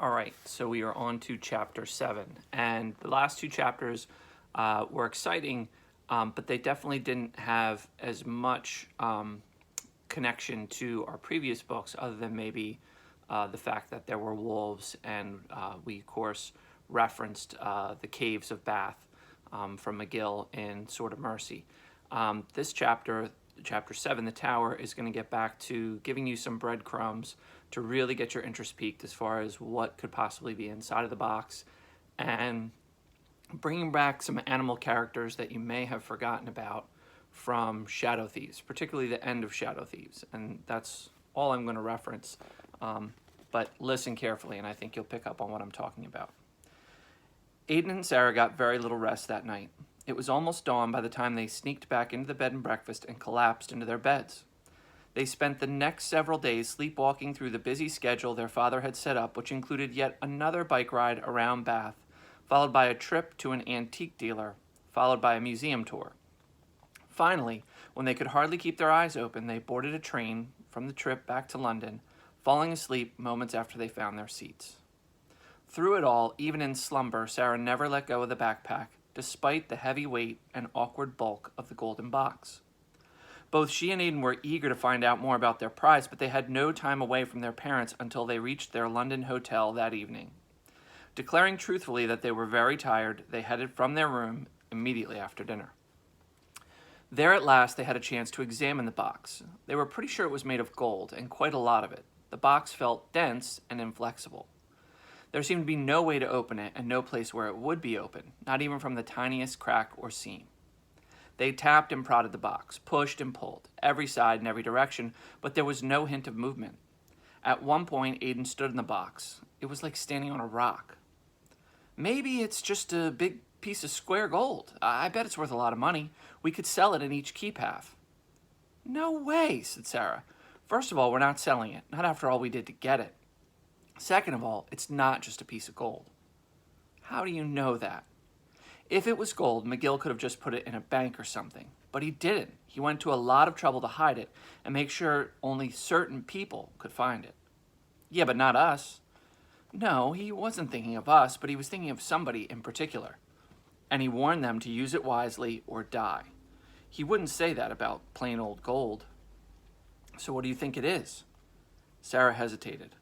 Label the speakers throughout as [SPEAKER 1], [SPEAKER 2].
[SPEAKER 1] All right, so we are on to chapter 7. And the last two chapters were exciting, but they definitely didn't have as much connection to our previous books, other than maybe the fact that there were wolves, and we, of course, referenced the caves of Bath from McGill in Sword of Mercy. This chapter, chapter 7, the Tower, is going to get back to giving you some breadcrumbs to really get your interest piqued as far as what could possibly be inside of the box, and bringing back some animal characters that you may have forgotten about from Shadow Thieves, particularly the end of Shadow Thieves. And that's all I'm going to reference. But listen carefully, and I think you'll pick up on what I'm talking about. Aidan and Sarah got very little rest that night. It was almost dawn by the time they sneaked back into the bed and breakfast and collapsed into their beds. They spent the next several days sleepwalking through the busy schedule their father had set up, which included yet another bike ride around Bath, followed by a trip to an antique dealer, followed by a museum tour. Finally, when they could hardly keep their eyes open, they boarded a train from the trip back to London, falling asleep moments after they found their seats. Through it all, even in slumber, Sarah never let go of the backpack, despite the heavy weight and awkward bulk of the golden box. Both she and Aidan were eager to find out more about their prize, but they had no time away from their parents until they reached their London hotel that evening. Declaring truthfully that they were very tired, they headed from their room immediately after dinner. There at last they had a chance to examine the box. They were pretty sure it was made of gold, and quite a lot of it. The box felt dense and inflexible. There seemed to be no way to open it, and no place where it would be open, not even from the tiniest crack or seam. They tapped and prodded the box, pushed and pulled, every side and every direction, but there was no hint of movement. At one point, Aidan stood in the box. It was like standing on a rock. Maybe it's just a big piece of square gold. I bet it's worth a lot of money. We could sell it and each keep half. No way, said Sarah. First of all, we're not selling it, not after all we did to get it. Second of all, it's not just a piece of gold. How do you know that? If it was gold, McGill could have just put it in a bank or something. But he didn't. He went to a lot of trouble to hide it and make sure only certain people could find it. Yeah, but not us. No, he wasn't thinking of us, but he was thinking of somebody in particular. And he warned them to use it wisely or die. He wouldn't say that about plain old gold. So what do you think it is? Sarah hesitated.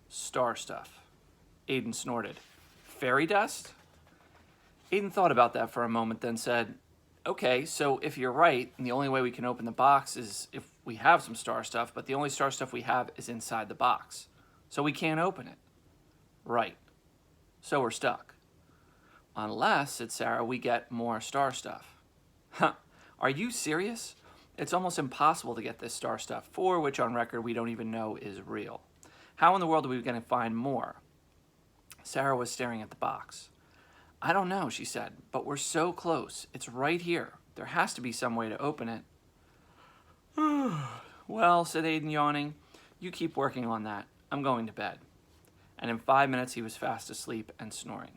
[SPEAKER 1] Star stuff. Aidan snorted. Fairy dust? Aidan thought about that for a moment, then said, okay, so if you're right, and the only way we can open the box is if we have some star stuff, but the only star stuff we have is inside the box. So we can't open it. Right. So we're stuck. Unless, said Sarah, we get more star stuff. Huh. Are you serious? It's almost impossible to get this star stuff, for which on record we don't even know is real. How in the world are we going to find more? Sarah was staring at the box. I don't know, she said, but we're so close. It's right here. There has to be some way to open it. Well, said Aidan, yawning, you keep working on that. I'm going to bed. And in 5 minutes he was fast asleep and snoring.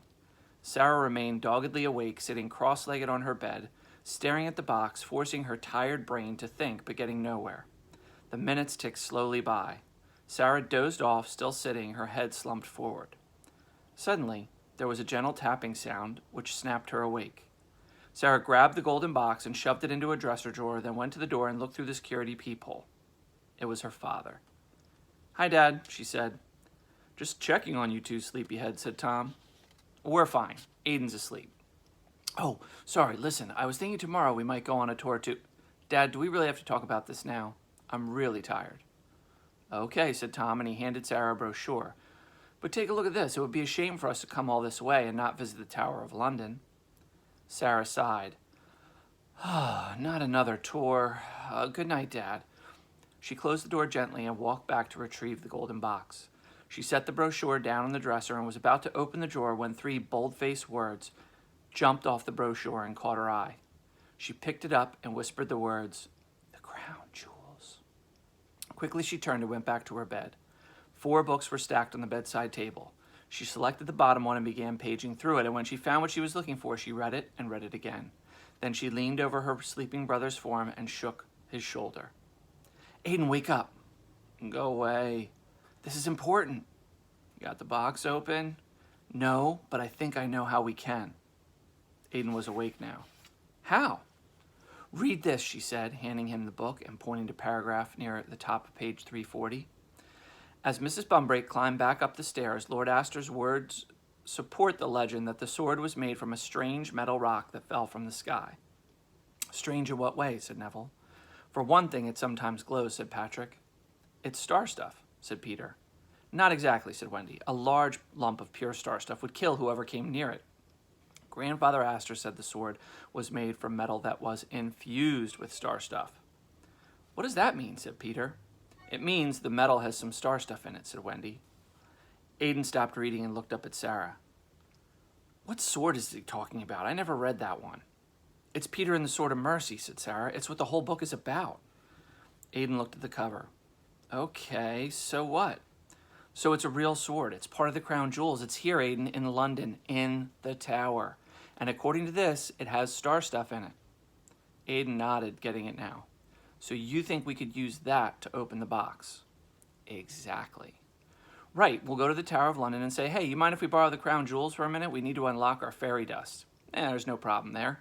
[SPEAKER 1] Sarah remained doggedly awake, sitting cross-legged on her bed, staring at the box, forcing her tired brain to think, but getting nowhere. The minutes ticked slowly by. Sarah dozed off, still sitting, her head slumped forward. Suddenly, there was a gentle tapping sound, which snapped her awake. Sarah grabbed the golden box and shoved it into a dresser drawer, then went to the door and looked through the security peephole. It was her father. Hi, Dad, she said. Just checking on you two, sleepyhead, said Tom. We're fine. Aidan's asleep. Oh, sorry, listen, I was thinking tomorrow we might go on a tour to... Dad, do we really have to talk about this now? I'm really tired. Okay, said Tom, and he handed Sarah a brochure. But take a look at this. It would be a shame for us to come all this way and not visit the Tower of London. Sarah sighed. Not another tour. Good night, Dad. She closed the door gently and walked back to retrieve the golden box. She set the brochure down on the dresser and was about to open the drawer when 3 bold-faced words jumped off the brochure and caught her eye. She picked it up and whispered the words, "The crown jewels." Quickly she turned and went back to her bed. 4 books were stacked on the bedside table. She selected the bottom one and began paging through it, and when she found what she was looking for, she read it and read it again. Then she leaned over her sleeping brother's form and shook his shoulder. Aidan, wake up. Go away. This is important. You got the box open? No, but I think I know how we can. Aidan was awake now. How? Read this, she said, handing him the book and pointing to a paragraph near the top of page 340. As Mrs. Bumbrake climbed back up the stairs, Lord Astor's words support the legend that the sword was made from a strange metal rock that fell from the sky. Strange in what way? Said Neville. For one thing, it sometimes glows, said Patrick. It's star stuff, said Peter. Not exactly, said Wendy. A large lump of pure star stuff would kill whoever came near it. Grandfather Astor said the sword was made from metal that was infused with star stuff. What does that mean? Said Peter. It means the metal has some star stuff in it, said Wendy. Aidan stopped reading and looked up at Sarah. What sword is he talking about? I never read that one. It's Peter and the Sword of Mercy, said Sarah. It's what the whole book is about. Aidan looked at the cover. Okay, so what? So it's a real sword. It's part of the crown jewels. It's here, Aidan, in London, in the tower. And according to this, it has star stuff in it. Aidan nodded, getting it now. So you think we could use that to open the box? Exactly. Right, we'll go to the Tower of London and say, hey, you mind if we borrow the crown jewels for a minute? We need to unlock our fairy dust. There's no problem there.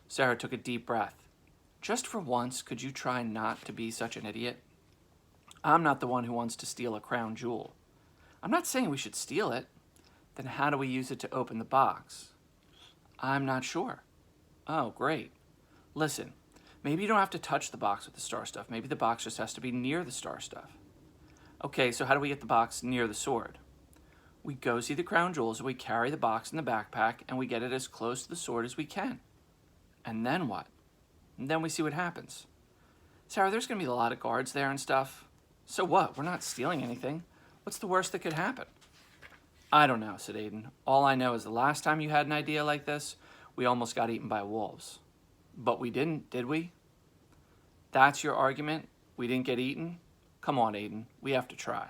[SPEAKER 1] Sarah took a deep breath. Just for once, could you try not to be such an idiot? I'm not the one who wants to steal a crown jewel. I'm not saying we should steal it. Then how do we use it to open the box? I'm not sure. Oh, great. Listen, maybe you don't have to touch the box with the star stuff. Maybe the box just has to be near the star stuff. Okay, so how do we get the box near the sword? We go see the crown jewels, and we carry the box in the backpack, and we get it as close to the sword as we can. And then what? And then we see what happens. Sarah, there's going to be a lot of guards there and stuff. So what? We're not stealing anything. What's the worst that could happen? I don't know, said Aidan. All I know is the last time you had an idea like this, we almost got eaten by wolves. But we didn't, did we? That's your argument? We didn't get eaten? Come on, Aidan. We have to try.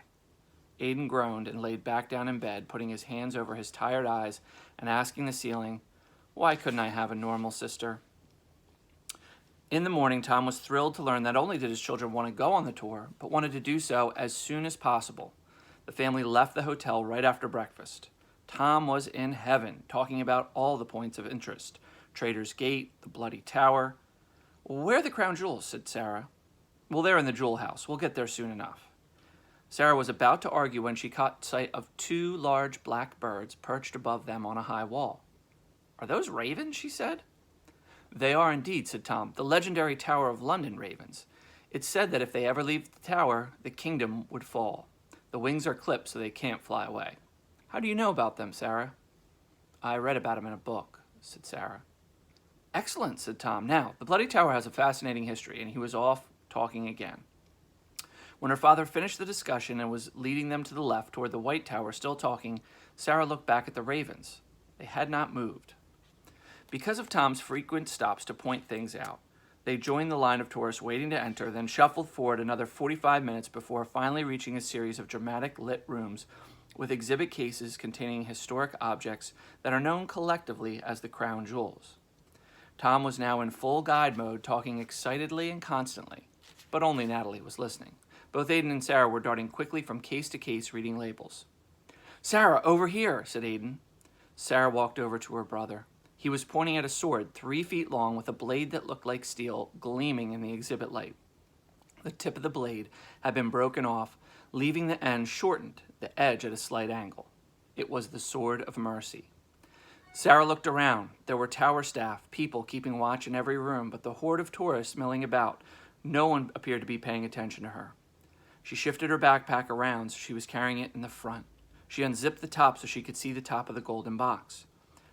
[SPEAKER 1] Aidan groaned and laid back down in bed, putting his hands over his tired eyes and asking the ceiling, why couldn't I have a normal sister? In the morning, Tom was thrilled to learn not only did his children want to go on the tour, but wanted to do so as soon as possible. The family left the hotel right after breakfast. Tom was in heaven, talking about all the points of interest. Trader's Gate, the Bloody Tower. Where are the crown jewels? Said Sarah. Well, they're in the jewel house. We'll get there soon enough. Sarah was about to argue when she caught sight of two large black birds perched above them on a high wall. Are those ravens? She said. They are indeed, said Tom, the legendary Tower of London ravens. It's said that if they ever leave the tower, the kingdom would fall. The wings are clipped so they can't fly away. How do you know about them, Sarah? I read about them in a book, said Sarah. Excellent, said Tom. Now, the Bloody Tower has a fascinating history, and he was off talking again. When her father finished the discussion and was leading them to the left toward the White Tower, still talking, Sarah looked back at the ravens. They had not moved. Because of Tom's frequent stops to point things out, they joined the line of tourists waiting to enter, then shuffled forward another 45 minutes before finally reaching a series of dramatic lit rooms with exhibit cases containing historic objects that are known collectively as the crown jewels. Tom was now in full guide mode, talking excitedly and constantly, but only Natalie was listening. Both Aidan and Sarah were darting quickly from case to case, reading labels. Sarah, over here, said Aidan. Sarah walked over to her brother. He was pointing at a sword 3 feet long with a blade that looked like steel gleaming in the exhibit light. The tip of the blade had been broken off, leaving the end shortened, the edge at a slight angle. It was the Sword of Mercy. Sarah looked around. There were tower staff, people keeping watch in every room, but the horde of tourists milling about, no one appeared to be paying attention to her. She shifted her backpack around so she was carrying it in the front. She unzipped the top so she could see the top of the golden box.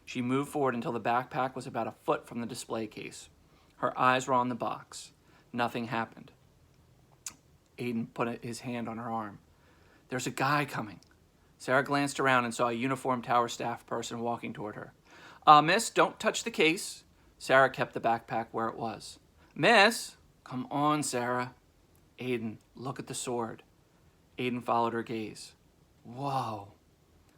[SPEAKER 1] She moved forward until the backpack was about a foot from the display case. Her eyes were on the box. Nothing happened. Aidan put his hand on her arm. There's a guy coming. Sarah glanced around and saw a uniformed tower staff person walking toward her. Miss, don't touch the case. Sarah kept the backpack where it was. Miss! Come on, Sarah. Aidan, look at the sword. Aidan followed her gaze. Whoa.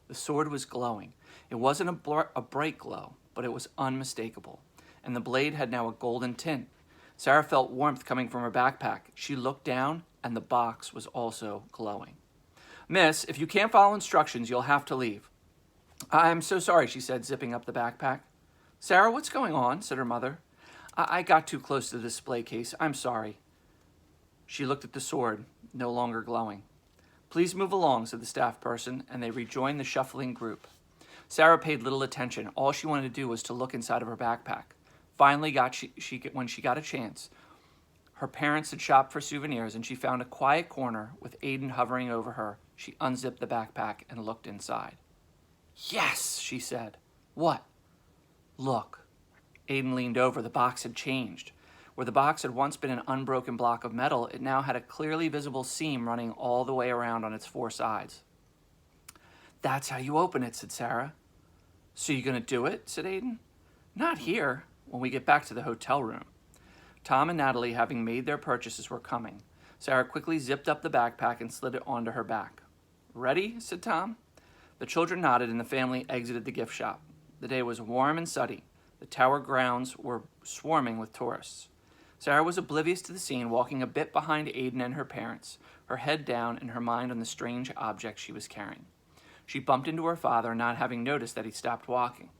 [SPEAKER 1] The sword was glowing. It wasn't a bright glow, but it was unmistakable, and the blade had now a golden tint. Sarah felt warmth coming from her backpack. She looked down, and the box was also glowing. Miss, if you can't follow instructions, you'll have to leave. I'm so sorry, she said, zipping up the backpack. Sarah, what's going on? Said her mother. I got too close to the display case. I'm sorry. She looked at the sword, no longer glowing. Please move along, said the staff person, and they rejoined the shuffling group. Sarah paid little attention. All she wanted to do was to look inside of her backpack. Finally, when she got a chance, her parents had shopped for souvenirs, and she found a quiet corner with Aidan hovering over her. She unzipped the backpack and looked inside. Yes, she said. What? Look. Aidan leaned over. The box had changed. Where the box had once been an unbroken block of metal, it now had a clearly visible seam running all the way around on its four sides. That's how you open it, said Sarah. So you gonna do it? Said Aidan. Not here, when we get back to the hotel room. Tom and Natalie, having made their purchases, were coming. Sarah quickly zipped up the backpack and slid it onto her back. Ready? Said Tom. The children nodded and the family exited the gift shop. The day was warm and sunny. The tower grounds were swarming with tourists. Sarah was oblivious to the scene, walking a bit behind Aidan and her parents, her head down and her mind on the strange object she was carrying. She bumped into her father, not having noticed that he stopped walking.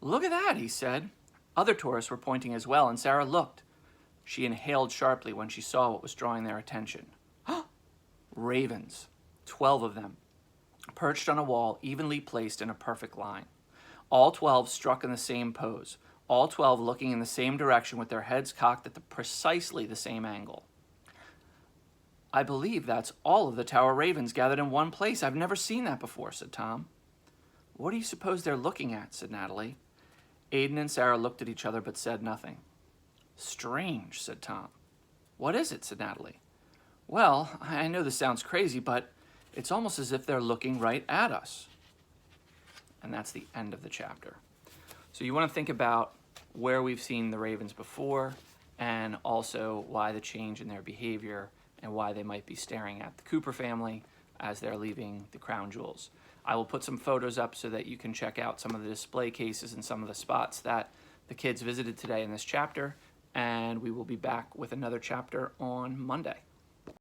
[SPEAKER 1] Look at that, he said. Other tourists were pointing as well, and Sarah looked. She inhaled sharply when she saw what was drawing their attention. Ravens, 12 of them, perched on a wall, evenly placed in a perfect line. All 12 struck in the same pose, all 12 looking in the same direction with their heads cocked at precisely the same angle. I believe that's all of the tower ravens gathered in one place. I've never seen that before, said Tom. What do you suppose they're looking at, said Natalie. Aidan and Sarah looked at each other but said nothing. Strange, said Tom. What is it, said Natalie. Well, I know this sounds crazy, but it's almost as if they're looking right at us. And that's the end of the chapter. So you want to think about where we've seen the ravens before and also why the change in their behavior and why they might be staring at the Cooper family as they're leaving the crown jewels. I will put some photos up so that you can check out some of the display cases and some of the spots that the kids visited today in this chapter, and we will be back with another chapter on Monday.